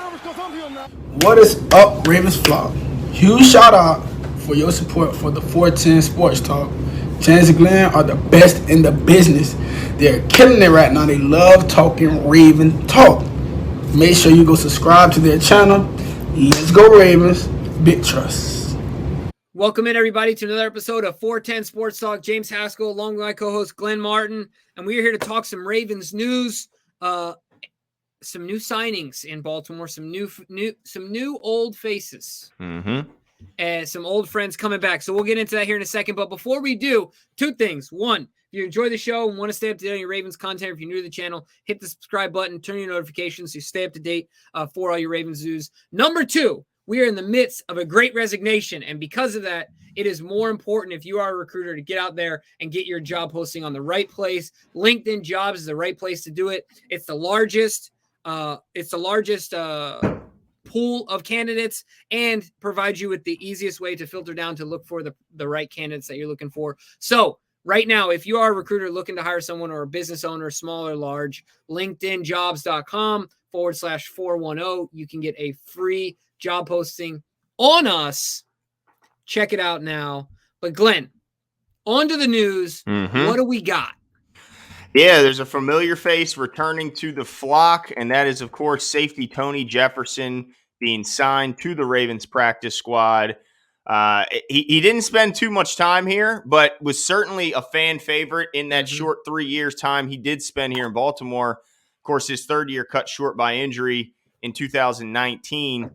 What is up, Ravens flock? Huge shout out for your support for the 410 Sports Talk. James and Glenn are the best in the business. They're killing it right now. They love talking Raven talk. Make sure you go subscribe to their channel. Let's go Ravens. Big trust. Welcome in, everybody, to another episode of 410 Sports Talk. James Haskell, along with my co-host Glenn Martin, and we're here to talk some Ravens news. Some new signings in Baltimore, some new old faces, and some old friends coming back. So we'll get into that here in a second. But before we do, two things. One, if you enjoy the show and want to stay up to date on your Ravens content, if you're new to the channel, hit the subscribe button, turn your notifications so you stay up to date for all your Ravens news. Number two, we are in the midst of a great resignation, and because of that, it is more important if you are a recruiter to get out there and get your job posting on the right place. LinkedIn Jobs is the right place to do it. It's the largest pool of candidates and provides you with the easiest way to filter down to look for the right candidates that you're looking for. So right now, if you are a recruiter looking to hire someone or a business owner, small or large, linkedinjobs.com/410, you can get a free job posting on us. Check it out now. But Glenn, on to the news. What do we got? Yeah, there's a familiar face returning to the flock, and that is, of course, safety Tony Jefferson being signed to the Ravens practice squad. He didn't spend too much time here, but was certainly a fan favorite in that short 3 years time he did spend here in Baltimore. Of course, his third year cut short by injury in 2019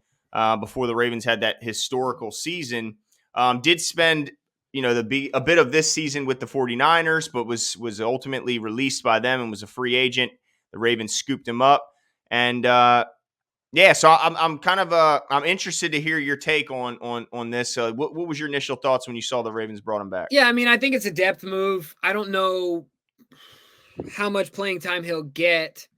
before the Ravens had that historical season. Did spend a bit of this season with the 49ers, but was ultimately released by them and was a free agent. The Ravens scooped him up. And so I'm kind of I'm interested to hear your take on this. What was your initial thoughts when you saw the Ravens brought him back? Yeah, I mean, I think it's a depth move. I don't know how much playing time he'll get.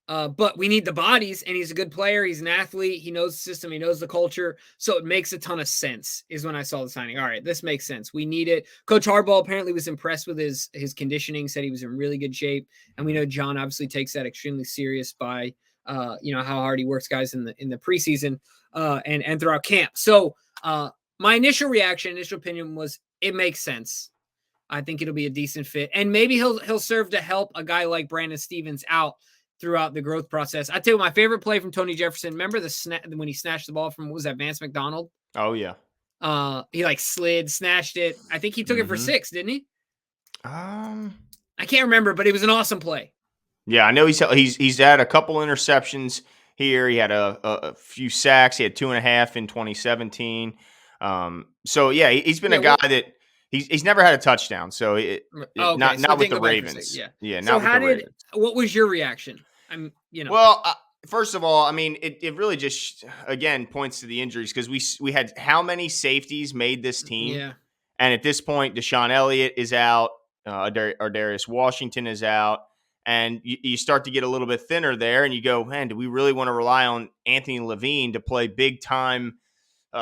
But we need the bodies, and he's a good player. He's an athlete. He knows the system. He knows the culture. So it makes a ton of sense is when I saw the signing. All right, this makes sense. We need it. Coach Harbaugh apparently was impressed with his conditioning, said he was in really good shape. And we know John obviously takes that extremely serious by, how hard he works guys in the preseason and throughout camp. So my initial opinion was it makes sense. I think it'll be a decent fit. And maybe he'll serve to help a guy like Brandon Stevens out throughout the growth process. I tell you, my favorite play from Tony Jefferson. Remember when he snatched the ball from, what was that, Vance McDonald? Oh yeah. He slid, snatched it. I think he took it for 6, didn't he? I can't remember, but it was an awesome play. Yeah, I know he's had a couple interceptions here. He had a few sacks. He had 2.5 in 2017. So yeah, he's been a guy that he's never had a touchdown. So not with the Ravens. Yeah. So what was your reaction? Well, first of all, I mean, it really just again points to the injuries because we had how many safeties made this team? Yeah. And at this point, Deshaun Elliott is out. Darius Washington is out. And you start to get a little bit thinner there, and you go, man, do we really want to rely on Anthony Levine to play big-time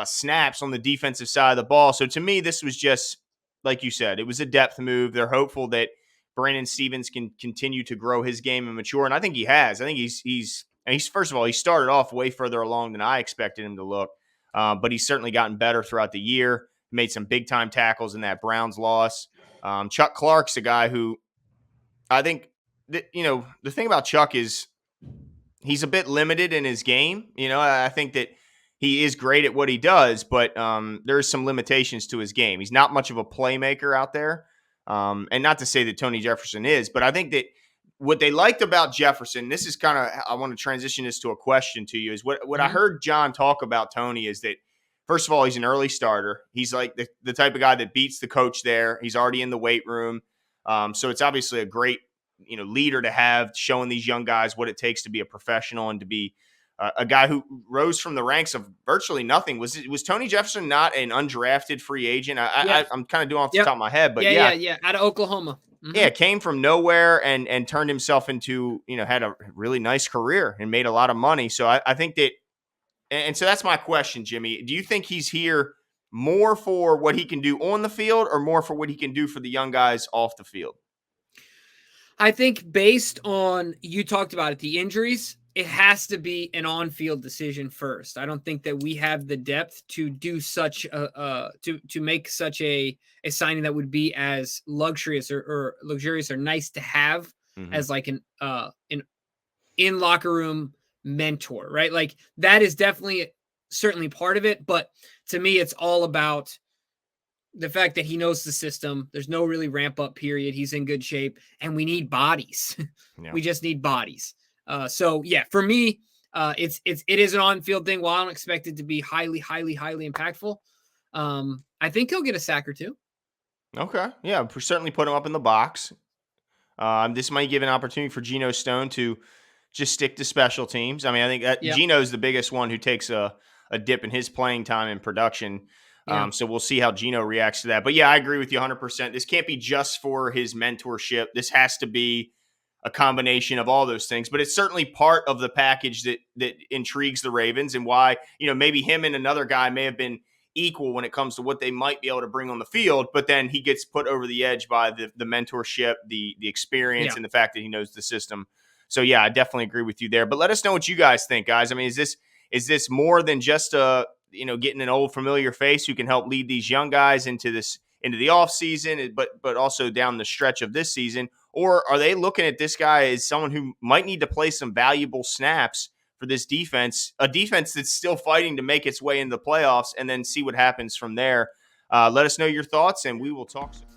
snaps on the defensive side of the ball? So to me, this was just, like you said, it was a depth move. They're hopeful that Brandon Stevens can continue to grow his game and mature, and I think he has. I think he's first of all, he started off way further along than I expected him to look, but he's certainly gotten better throughout the year, made some big-time tackles in that Browns loss. Chuck Clark's a guy who I think – the thing about Chuck is he's a bit limited in his game. I think that he is great at what he does, but there's some limitations to his game. He's not much of a playmaker out there. And not to say that Tony Jefferson is, but I think that what they liked about Jefferson, this is kind of, I want to transition this to a question to you, is what I heard John talk about Tony is that, first of all, he's an early starter. He's like the type of guy that beats the coach there. He's already in the weight room. So it's obviously a great leader to have, showing these young guys what it takes to be a professional and to be a guy who rose from the ranks of virtually nothing. Was Tony Jefferson not an undrafted free agent? I'm kind of doing off the top of my head, but yeah, out of Oklahoma. Yeah, came from nowhere and turned himself into, had a really nice career and made a lot of money. So I think that, and so that's my question, Jimmy. Do you think he's here more for what he can do on the field or more for what he can do for the young guys off the field? I think based on, you talked about it, the injuries, it has to be an on-field decision first. I don't think that we have the depth to do such to make such a signing that would be as luxurious or luxurious or nice to have Mm-hmm. as like an in locker room mentor, right? Like that is definitely certainly part of it, but to me it's all about the fact that he knows the system. There's no really ramp up period. He's in good shape, and we need bodies. Yeah. We just need bodies. So yeah, for me, it is an on field thing. While I don't expect it to be highly impactful, I think he'll get a sack or two. Okay. Yeah. Certainly put him up in the box. This might give an opportunity for Geno Stone to just stick to special teams. I mean, I think that Yeah, Geno's the biggest one who takes a dip in his playing time and production. yeah, So we'll see how Geno reacts to that. But yeah, I agree with you 100%. This can't be just for his mentorship. This has to be a combination of all those things. But it's certainly part of the package that intrigues the Ravens, and why, maybe him and another guy may have been equal when it comes to what they might be able to bring on the field, but then he gets put over the edge by the mentorship, the experience, yeah. and the fact that he knows the system. So yeah, I definitely agree with you there. But let us know what you guys think, guys. I mean, is this more than just getting an old familiar face who can help lead these young guys into the off season, but also down the stretch of this season? Or are they looking at this guy as someone who might need to play some valuable snaps for this defense, a defense that's still fighting to make its way into the playoffs, and then see what happens from there? Let us know your thoughts, and we will talk soon.